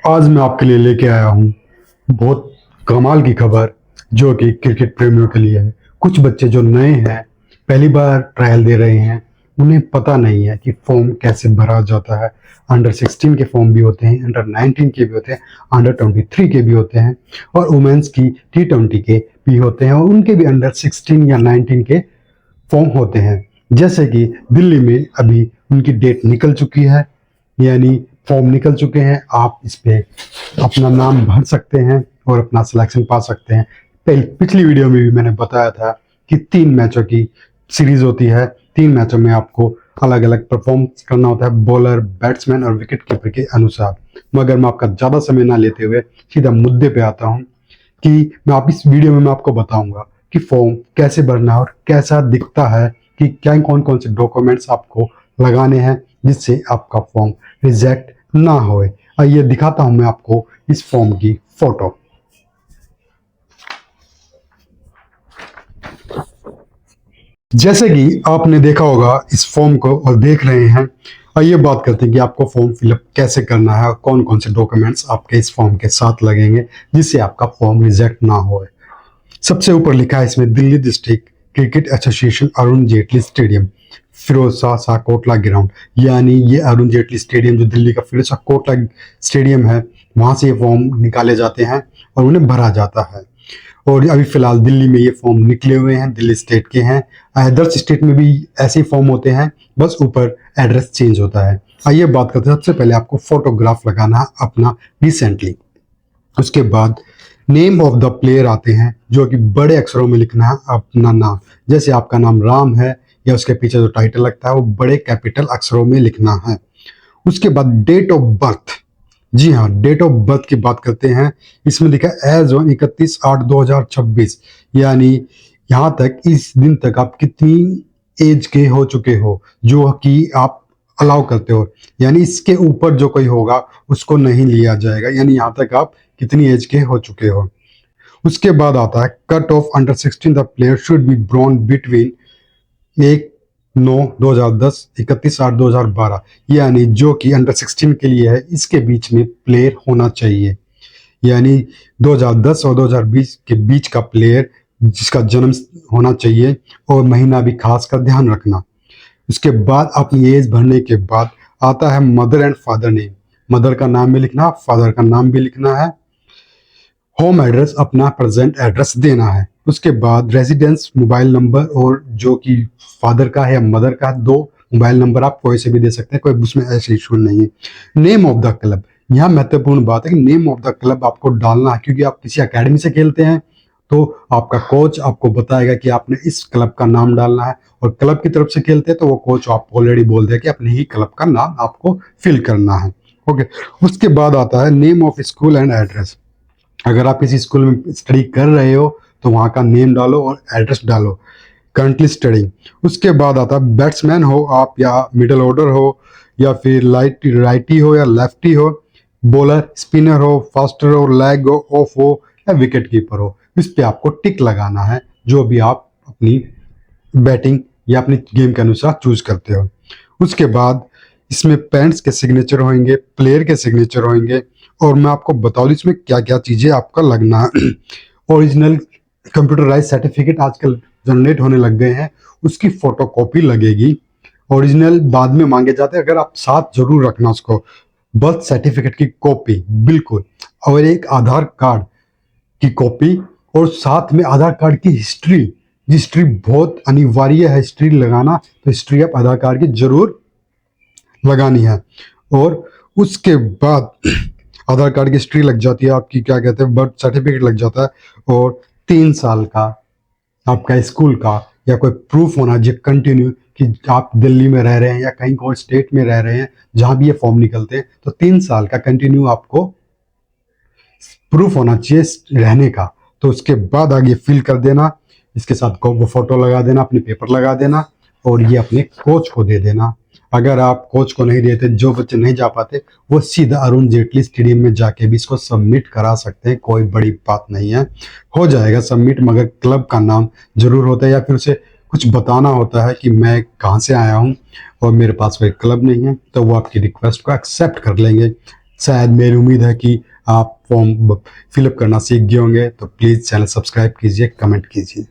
आज मैं आपके लिए लेके आया हूँ बहुत कमाल की खबर जो कि क्रिकेट प्रेमियों के लिए है। कुछ बच्चे जो नए हैं, पहली बार ट्रायल दे रहे हैं, उन्हें पता नहीं है कि फॉर्म कैसे भरा जाता है। अंडर 16 के फॉर्म भी होते हैं, अंडर 19 के भी होते हैं, अंडर 23 के भी होते हैं और वुमेन्स की T20 के भी होते हैं और उनके भी अंडर 16 या 19 के फॉर्म होते हैं। जैसे कि दिल्ली में अभी उनकी डेट निकल चुकी है, यानी फॉर्म निकल चुके हैं। आप इस पे अपना नाम भर सकते हैं और अपना सिलेक्शन पा सकते हैं। पिछली वीडियो में भी मैंने बताया था कि 3 मैचों की सीरीज होती है। 3 मैचों में आपको अलग अलग परफॉर्म करना होता है, बॉलर, बैट्समैन और विकेट कीपर के अनुसार। मगर मैं आपका ज़्यादा समय ना लेते हुए सीधा मुद्दे पे आता हूँ कि मैं आप इस वीडियो में मैं आपको बताऊंगा कि फॉर्म कैसे भरना है और कैसा दिखता है, कि क्या कौन कौन से डॉक्यूमेंट्स आपको लगाने हैं जिससे आपका फॉर्म रिजेक्ट ना होए। आइए दिखाता हूं मैं आपको इस फॉर्म की फोटो। जैसे कि आपने देखा होगा इस फॉर्म को और देख रहे हैं। आइए बात करते हैं कि आपको फॉर्म फिलअप कैसे करना है और कौन कौन से डॉक्यूमेंट्स आपके इस फॉर्म के साथ लगेंगे जिससे आपका फॉर्म रिजेक्ट ना होए। सबसे ऊपर लिखा है इसमें Delhi district cricket association Arun Jaitley stadium, Firoz Shah Kotla ground. यानी ये अरुण जेटली स्टेडियम जो दिल्ली का फिरोज शाह कोटला स्टेडियम है, वहां से ये फॉर्म निकाले जाते हैं और उन्हें भरा जाता है। और अभी फिलहाल दिल्ली में ये फॉर्म निकले हुए हैं, दिल्ली स्टेट के हैं। अदर्स स्टेट में भी ऐसे ही फॉर्म होते हैं, बस ऊपर एड्रेस चेंज होता है। आइए बात करते हैं। सबसे पहले आपको फोटोग्राफ लगाना है अपना रिसेंटली। उसके बाद नेम ऑफ द प्लेयर आते हैं जो कि बड़े अक्षरों में लिखना है अपना नाम। जैसे आपका नाम राम है या उसके पीछे जो टाइटल लगता है वो बड़े कैपिटल अक्षरों में लिखना है। उसके बाद डेट ऑफ बर्थ, जी हाँ, डेट ऑफ बर्थ की बात करते हैं। इसमें लिखा है एज ऑन 31/8/2026, यानी यहाँ तक इस दिन तक आप कितनी एज के हो चुके हो जो कि आप अलाउ करते हो। यानी इसके ऊपर जो कोई होगा उसको नहीं लिया जाएगा, यानी यहाँ तक आप कितनी एज के हो चुके हो। उसके बाद आता है cut off under 16 the player should be born between 1/9/2010 31/8/2012, यानी जो कि अंडर 16 के लिए है, इसके बीच में प्लेयर होना चाहिए। यानी 2010 और 2020 के बीच का प्लेयर जिसका जन्म होना चाहिए और महीना भी खास कर ध्यान रखना। उसके बाद अपनी एज भरने के बाद आता है mother and father name. Mother का नाम भी लिखना, फादर का नाम भी लिखना है। होम एड्रेस अपना प्रेजेंट एड्रेस देना है। उसके बाद रेजिडेंस मोबाइल नंबर, और जो कि फादर का है या मदर का है, 2 मोबाइल नंबर आप कोई से भी दे सकते हैं, कोई उसमें ऐसे इशू नहीं है। नेम ऑफ द क्लब, यहाँ महत्वपूर्ण बात है कि नेम ऑफ द क्लब आपको डालना है, क्योंकि आप किसी अकेडमी से खेलते हैं तो आपका कोच आपको बताएगा कि आपने इस क्लब का नाम डालना है, और क्लब की तरफ से खेलते हैं तो वो कोच आपको ऑलरेडी बोल दे कि अपने ही क्लब का नाम आपको फिल करना है। ओके। उसके बाद आता है name of school and address. अगर आप किसी स्कूल में स्टडी कर रहे हो तो वहाँ का नेम डालो और एड्रेस डालो, करंटली स्टडिंग। उसके बाद आता है बैट्समैन हो आप या मिडिल ऑर्डर हो या फिर राइटी हो या लेफ्टी हो, बॉलर, स्पिनर हो, फास्टर हो, लेग हो, ऑफ हो या विकेट कीपर हो। इस पे आपको टिक लगाना है जो भी आप अपनी बैटिंग या अपनी गेम के अनुसार चूज करते हो। उसके बाद इसमें पेरेंट्स के सिग्नेचर होंगे, प्लेयर के सिग्नेचर होंगे, और मैं आपको बता दूं इसमें क्या क्या चीज़ें आपका लगना है। ओरिजिनल कंप्यूटराइज सर्टिफिकेट आजकल जनरेट होने लग गए हैं, उसकी फोटोकॉपी लगेगी। ओरिजिनल बाद में मांगे जाते हैं, अगर आप साथ जरूर रखना उसको। बर्थ सर्टिफिकेट की कॉपी बिल्कुल, और एक आधार कार्ड की कॉपी, और साथ में आधार कार्ड की हिस्ट्री। हिस्ट्री बहुत अनिवार्य है हिस्ट्री लगाना, तो हिस्ट्री आप आधार कार्ड की जरूर लगानी है। और उसके बाद आधार कार्ड की हिस्ट्री लग जाती है, आपकी क्या कहते हैं बर्थ सर्टिफिकेट लग जाता है, और 3 साल का आपका स्कूल का या कोई प्रूफ होना जो कंटिन्यू कि आप दिल्ली में रह रहे हैं या कहीं और स्टेट में रह रहे हैं जहां भी ये फॉर्म निकलते हैं, तो 3 साल का कंटिन्यू आपको प्रूफ होना चाहिए रहने का। तो उसके बाद आगे फिल कर देना, इसके साथ वो फोटो लगा देना, अपने पेपर लगा देना, और ये अपने कोच को दे देना। अगर आप कोच को नहीं देते, जो बच्चे नहीं जा पाते, वो सीधा अरुण जेटली स्टेडियम में जाके भी इसको सबमिट करा सकते हैं, कोई बड़ी बात नहीं है, हो जाएगा सबमिट। मगर क्लब का नाम जरूर होता है, या फिर उसे कुछ बताना होता है कि मैं कहाँ से आया हूँ और मेरे पास कोई क्लब नहीं है, तो वो आपकी रिक्वेस्ट को एक्सेप्ट कर लेंगे। शायद मेरी उम्मीद है कि आप फॉर्म फिलअप करना सीख गए होंगे। तो प्लीज़ चैनल सब्सक्राइब कीजिए, कमेंट कीजिए।